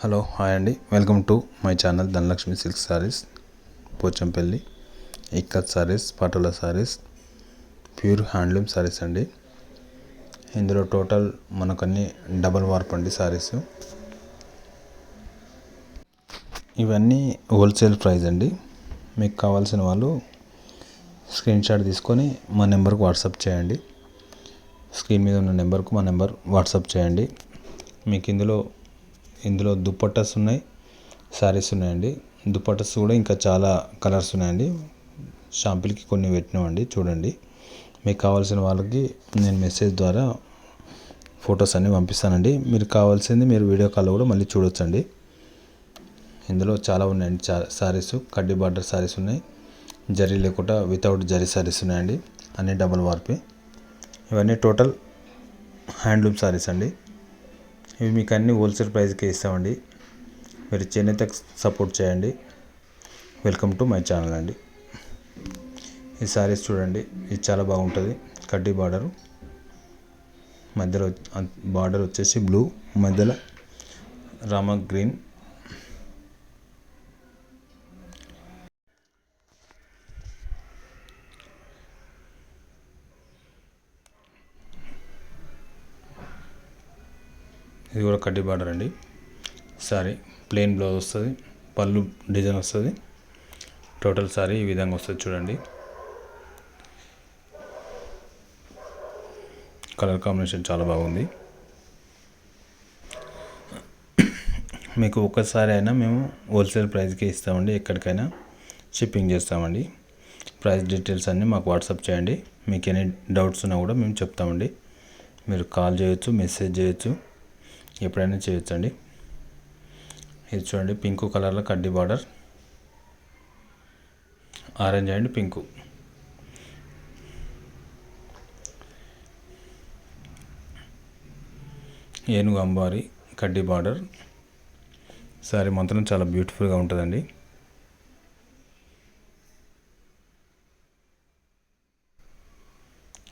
Hello hi అండి, welcome to my channel Dhanalakshmi silk sarees, Pochampally, ikat sarees, Patola sarees, pure handloom sarees అండి. ఇందులో total మనకన్నీ double warp అండి సారీస్. ఇవన్నీ wholesale price అండి. మీకు కావాల్సిన వాళ్ళు స్క్రీన్ షాట్ తీసుకొని మా నెంబర్కి వాట్సాప్ చేయండి. స్క్రీన్ మీద ఉన్న నెంబర్కు మా నెంబర్ వాట్సాప్ చేయండి. మీకు ఇందులో దుపట్టాస్ ఉన్నాయి, శారీస్ ఉన్నాయండి. దుపట్టాస్ కూడా ఇంకా చాలా కలర్స్ ఉన్నాయండి. షాంపిల్కి కొన్ని పెట్టినామండి, చూడండి. మీకు కావాల్సిన వాళ్ళకి నేను మెసేజ్ ద్వారా ఫొటోస్ అన్నీ పంపిస్తానండి. మీరు కావాల్సింది మీరు వీడియో కాల్లో కూడా మళ్ళీ చూడొచ్చండి. ఇందులో చాలా ఉన్నాయండి శారీస్. కడ్డీ బార్డర్ శారీస్ ఉన్నాయి, జరీ లేకుండా వితౌట్ జరీ శారీస్ ఉన్నాయండి. అన్నీ డబల్ వార్పే. ఇవన్నీ టోటల్ హ్యాండ్లూమ్ శారీస్ అండి. ఇవి మీకు అన్ని హోల్సేల్ ప్రైస్కే ఇస్తామండి. మీరు చేనేతకు సపోర్ట్ చేయండి. వెల్కమ్ టు మై ఛానల్ అండి. ఈ శారీస్ చూడండి, ఇది చాలా బాగుంటుంది. కడ్డీ బార్డరు, మధ్యలో బార్డర్ వచ్చేసి బ్లూ, మధ్యలో రామా గ్రీన్. ఇది కూడా కడ్డీ బార్డర్ అండి. సారీ ప్లెయిన్ బ్లౌజ్ వస్తుంది, పళ్ళు డిజైన్ వస్తుంది. టోటల్ సారీ ఈ విధంగా వస్తుంది చూడండి. కలర్ కాంబినేషన్ చాలా బాగుంది. మీకు ఒక్కసారి అయినా మేము హోల్సేల్ ప్రైస్కి ఇస్తామండి. ఎక్కడికైనా షిప్పింగ్ చేస్తామండి. ప్రైస్ డీటెయిల్స్ అన్నీ మాకు వాట్సాప్ చేయండి. మీకు ఎనీ డౌట్స్ ఉన్నా కూడా మేము చెప్తామండి. మీరు కాల్ చేయొచ్చు, మెసేజ్ చేయొచ్చు, ఎప్పుడైనా చేయొచ్చండి. ఇది చూడండి, పింక్ కలర్లో కడ్డీ బార్డర్, ఆరెంజ్ అండ్ పింక్. ఏనుగు అంబారి కడ్డీ బార్డర్. సారీ మాత్రం చాలా బ్యూటిఫుల్గా ఉంటుందండి.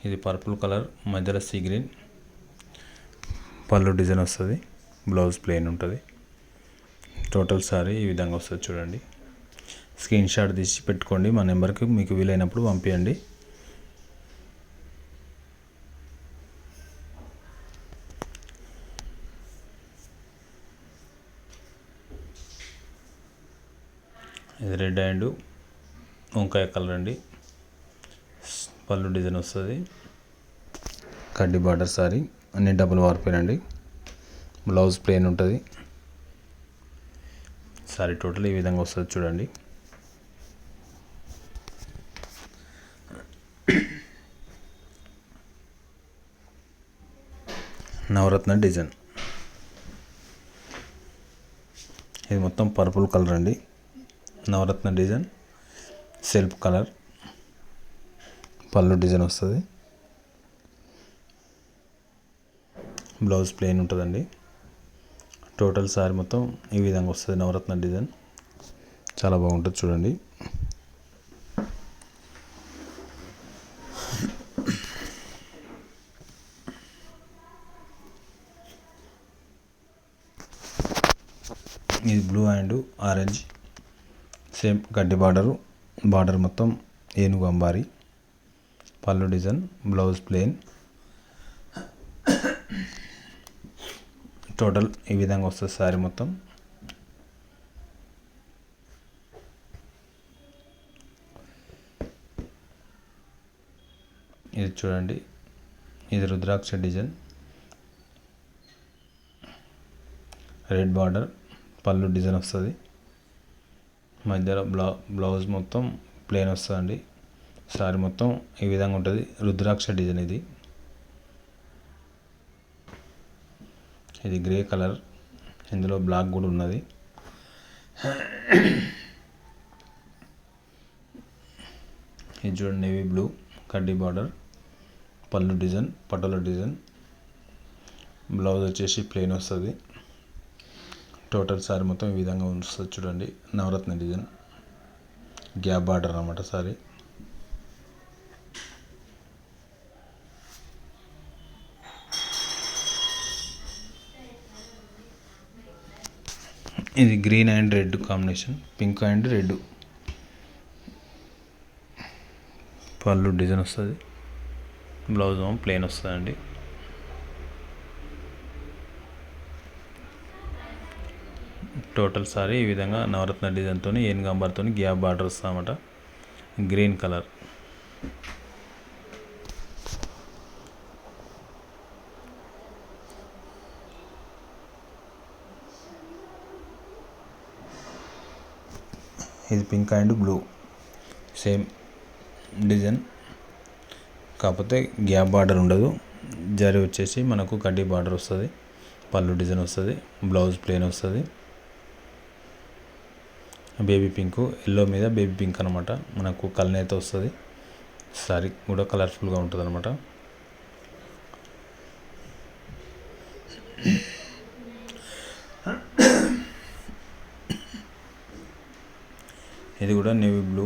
ఇది పర్పుల్ కలర్, మధ్యలో సీ గ్రీన్. పళ్ళు డిజైన్ వస్తుంది, బ్లౌజ్ ప్లెయిన్ ఉంటుంది. టోటల్ సారీ ఈ విధంగా వస్తుంది చూడండి. స్క్రీన్ షాట్ తీసి పెట్టుకోండి. మా నెంబర్కి మీకు వీలైనప్పుడు పంపించండి. ఇది రెడ్ అండ్ వంకాయ కలర్ అండి. పళ్ళు డిజైన్ వస్తుంది, కడ్డీ బార్డర్ సారీ, అన్ని డబుల్ వార్పేనండి. బ్లౌజ్ ప్లెయిన్ ఉంటుంది. సారీ టోటల్ ఈ విధంగా వస్తుంది చూడండి. నవరత్న డిజైన్. ఇది మొత్తం పర్పుల్ కలర్ అండి. నవరత్న డిజైన్, సెల్ఫ్ కలర్, పళ్ళు డిజైన్ వస్తుంది. బ్లౌజ్ ప్లెయిన్ ఉంటుందండి. టోటల్ సారీ మొత్తం ఈ విధంగా వస్తుంది. నవరత్న డిజైన్ చాలా బాగుంటుంది చూడండి. ఇది బ్లూ అండ్ ఆరెంజ్, సేమ్ గడ్డి బార్డర్ మొత్తం ఏనుగు అంబారి, పళ్ళు డిజైన్, బ్లౌజ్ ప్లెయిన్. టోటల్ ఈ విధంగా వస్తుంది సారీ మొత్తం. ఇది చూడండి, ఇది రుద్రాక్ష డిజైన్, రెడ్ బార్డర్, పళ్ళు డిజైన్ వస్తుంది. మధ్యలో బ్లౌజ్ మొత్తం ప్లెయిన్ వస్తుందండి. సారీ మొత్తం ఈ విధంగా ఉంటుంది. రుద్రాక్ష డిజైన్ ఇది. ఇది గ్రే కలర్, ఇందులో బ్లాక్ కూడా ఉన్నది. ఇది చూడండి, నేవీ బ్లూ కడ్డీ బార్డర్, పళ్ళు డిజైన్, పటోలా డిజైన్. బ్లౌజ్ వచ్చేసి ప్లెయిన్ వస్తుంది. టోటల్ సారీ మొత్తం ఈ విధంగా వస్తుంది చూడండి. నవరత్న డిజైన్, గ్యాప్ బార్డర్ అన్నమాట సారీ. ఇది green and red combination, pink and red. పళ్ళు డిజైన్ వస్తుంది, బ్లౌజ్ ఏమో ప్లెయిన్ వస్తుందండి. టోటల్ సారీ ఈ విధంగా నవరత్న డిజైన్తో ఏనుగాంబర్తో గ్యాప్ బార్డర్ వస్తుందన్నమాట. Green colour. ఇది pink and blue same design, కాకపోతే గ్యాప్ బార్డర్ ఉండదు. జరీ వచ్చేసి మనకు కడ్డీ బార్డర్ వస్తుంది, పళ్ళు డిజైన్ వస్తుంది, బ్లౌజ్ ప్లెయిన్ వస్తుంది. బేబీ పింక్, ఎల్లో మీద బేబీ పింక్ అనమాట. మనకు కలనేత వస్తుంది. సారీ కూడా కలర్ఫుల్గా ఉంటుంది అనమాట. ఇది కూడా నేవీ బ్లూ,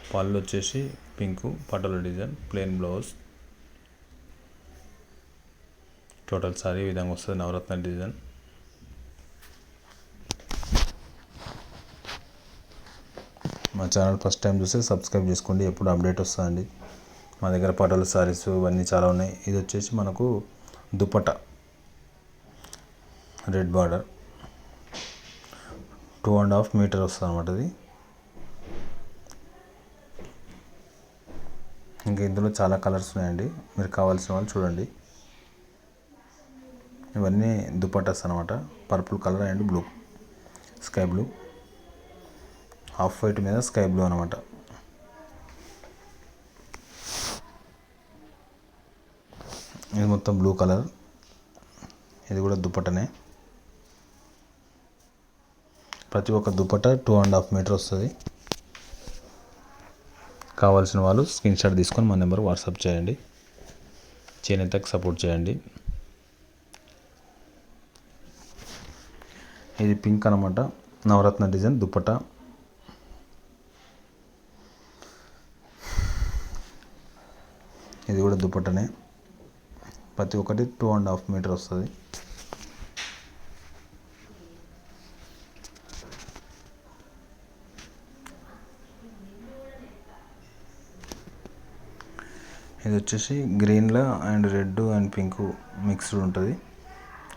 పళ్ళు వచ్చేసి pink, patola design, plain blouse. Total sari ఈ విధంగా వస్తుంది నవరత్న డిజైన్. మా ఛానల్ ఫస్ట్ టైం చూస్తే సబ్స్క్రైబ్ చేసుకోండి, ఎప్పుడు అప్డేట్ వస్తుందండి. మా దగ్గర పటోలా సారీస్ ఇవన్నీ చాలా ఉన్నాయి. ఇది వచ్చేసి మనకు దుపట్టా, రెడ్ బార్డర్, 2.5 మీటర్ వస్తుంది అన్నమాట. ఇది ఇంకా ఇందులో చాలా కలర్స్ ఉన్నాయండి, మీరు కావాల్సిన వాళ్ళు చూడండి. ఇవన్నీ దుపట్టాస్ అనమాట. Purple colour and blue, sky blue, off white మీద స్కై బ్లూ అనమాట. ఇది మొత్తం బ్లూ కలర్. ఇది కూడా దుపట్టనే. ప్రతి ఒక్క దుపట్టా 2.5 మీటర్ వస్తుంది. కావాల్సిన వాళ్ళు స్క్రీన్ షాట్ తీసుకొని మా నెంబర్ వాట్సాప్ చేయండి. చేనేతకు సపోర్ట్ చేయండి. ఇది పింక్ అనమాట, నవరత్న డిజైన్ దుపట్టా. ఇది కూడా దుపట్టనే. ప్రతి ఒక్కటి 2.5 మీటర్ వస్తుంది. ఇది వచ్చేసి గ్రీన్లో and red and pink mixed ఉంటుంది.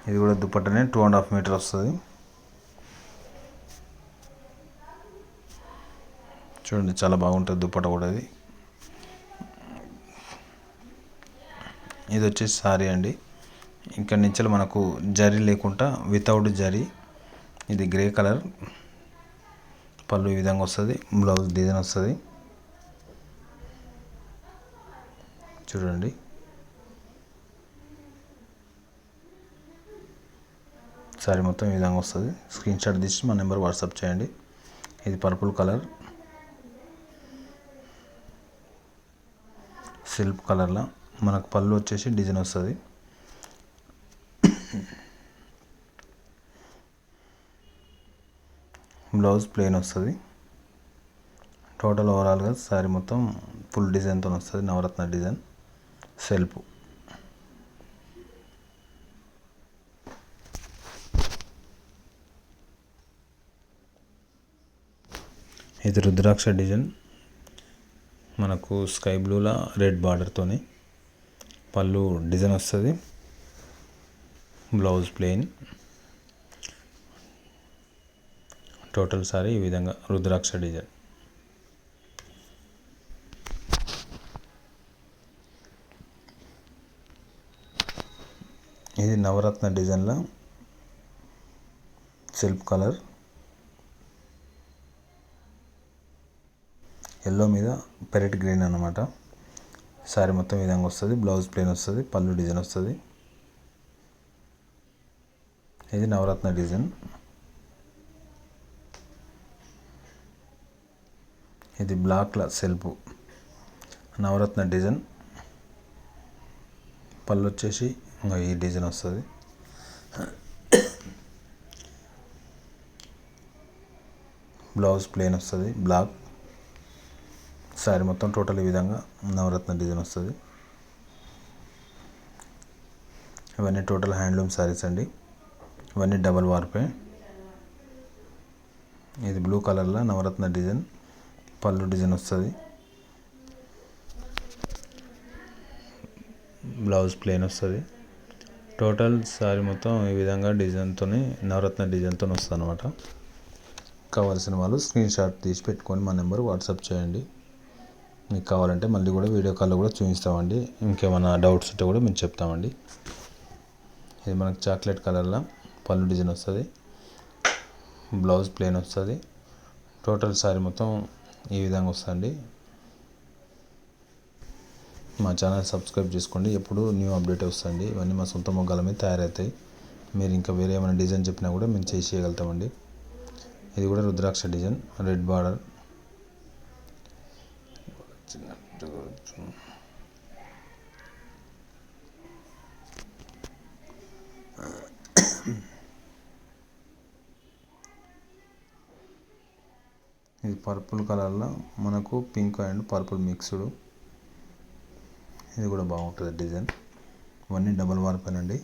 ఇది కూడా దుపట్టనే 2.5 మీటర్ వస్తుంది. చూడండి చాలా బాగుంటుంది దుపట్టా కూడా. ఇది వచ్చేసి సారీ అండి. ఇక్కడ నుంచి మనకు జరీ లేకుండా వితౌట్ జరీ. ఇది గ్రే కలర్, పళ్ళు ఈ విధంగా వస్తుంది, బ్లౌజ్ డిజైన్ వస్తుంది. చూడండి సారీ మొత్తం ఈ విధంగా వస్తుంది. స్క్రీన్ షాట్ తీసి మా నెంబర్ వాట్సాప్ చేయండి. ఇది పర్పుల్ కలర్, సిల్క్ కలర్లో మనకు పళ్ళు వచ్చేసి డిజైన్ వస్తుంది. బ్లౌజ్ ప్లెయిన్ వస్తుంది. టోటల్ ఓవరాల్గా సారీ మొత్తం ఫుల్ డిజైన్తో వస్తుంది, నవరత్న డిజైన్ సెల్ఫ్. ఇది రుద్రాక్ష డిజైన్, మనకు స్కై బ్లూలా రెడ్ బార్డర్తోని పళ్ళు డిజైన్ వస్తుంది, బ్లౌజ్ ప్లెయిన్. టోటల్ సారీ ఈ విధంగా రుద్రాక్ష డిజైన్. ఇది నవరత్న డిజైన్లో సెల్ఫ్ కలర్, ఎల్లో మీద పెరెట్ గ్రీన్ అన్నమాట. సారీ మొత్తం ఈ విధంగా వస్తుంది, బ్లౌజ్ ప్లెయిన్ వస్తుంది, పళ్ళు డిజైన్ వస్తుంది. ఇది నవరత్న డిజైన్. ఇది బ్లాక్ల సెల్ఫ్ నవరత్న డిజైన్. పళ్ళు వచ్చేసి ఇంకా ఈ డిజైన్ వస్తుంది. బ్లౌజ్ ప్లెయిన్ వస్తుంది, బ్లాక్. సారీ మొత్తం టోటల్ ఈ విధంగా నవరత్న డిజైన్ వస్తుంది. ఇవన్నీ టోటల్ హ్యాండ్లూమ్ సారీస్ అండి. ఇవన్నీ డబల్ వార్పే. ఇది బ్లూ కలర్లో నవరత్న డిజైన్, పళ్ళు డిజైన్ వస్తుంది. బ్లౌజ్ ప్లెయిన్ వస్తుంది. టోటల్ శారీ మొత్తం ఈ విధంగా డిజైన్తో నవరత్న డిజైన్తో వస్తుంది అనమాట. కావాల్సిన వాళ్ళు స్క్రీన్ షాట్ తీసి పెట్టుకొని మా నెంబర్ వాట్సాప్ చేయండి. మీకు కావాలంటే మళ్ళీ కూడా వీడియో కాల్లో కూడా చూపిస్తామండి. ఇంకేమైనా డౌట్స్ ఉంటే కూడా మేము చెప్తామండి. ఇది మనకు చాక్లెట్ కలర్లో పళ్ళు డిజైన్ వస్తుంది. బ్లౌజ్ ప్లెయిన్ వస్తుంది. టోటల్ శారీ మొత్తం ఈ విధంగా వస్తుంది. మా ఛానల్ సబ్స్క్రైబ్ చేసుకోండి. ఎప్పుడు న్యూ అప్డేట్ వస్తుంది. ఇవన్నీ మా సొంత మొగ్గాల మీద తయారవుతాయి. మీరు ఇంకా వేరే ఏమైనా డిజైన్ చెప్పినా కూడా మేము చేసి చేయగలుగుతామండి. ఇది కూడా రుద్రాక్ష డిజైన్, రెడ్ బార్డర్. ఇది పర్పుల్ కలర్లో మనకు పింక్ అండ్ పర్పుల్ మిక్స్డ్. ఇది కూడా బాగుంటుంది డిజైన్. ఇవన్నీ డబల్ వార్పేనండి.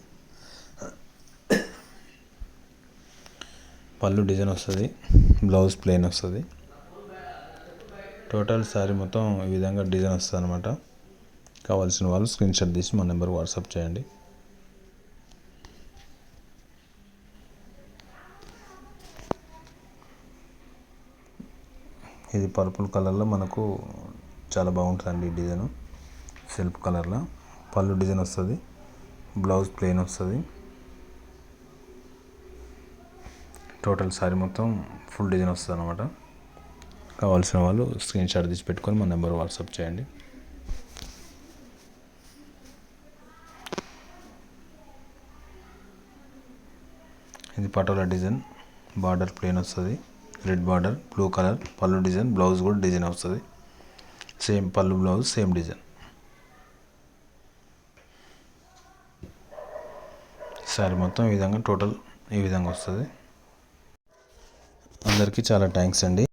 పళ్ళు డిజైన్ వస్తుంది. బ్లౌజ్ ప్లెయిన్ వస్తుంది. టోటల్ శారీ మొత్తం ఈ విధంగా డిజైన్ వస్తుంది అనమాట. కావాల్సిన వాళ్ళు స్క్రీన్ షాట్ తీసి మా నెంబర్ వాట్సాప్ చేయండి. ఇది పర్పుల్ కలర్లో మనకు చాలా బాగుంటుందండి ఈ డిజైన్. సెల్ఫ్ కలర్లో పళ్ళు డిజైన్ వస్తుంది. బ్లౌజ్ ప్లెయిన్ వస్తుంది. టోటల్ శారీ మొత్తం ఫుల్ డిజైన్ వస్తుంది అనమాట. కావాల్సిన వాళ్ళు స్క్రీన్ షాట్ తీసి పెట్టుకొని మా నెంబర్ వాట్సాప్ చేయండి. ఇది పటోలా డిజైన్, బార్డర్ ప్లెయిన్ వస్తుంది. రెడ్ బార్డర్, బ్లూ కలర్ పళ్ళు డిజైన్, బ్లౌజ్ కూడా డిజైన్ వస్తుంది. సేమ్ పళ్ళు బ్లౌజ్ సేమ్ డిజైన్. శారీ మొత్తం ఈ విధంగా టోటల్ ఈ విధంగా వస్తుంది. అందరికీ చాలా థ్యాంక్స్ అండి.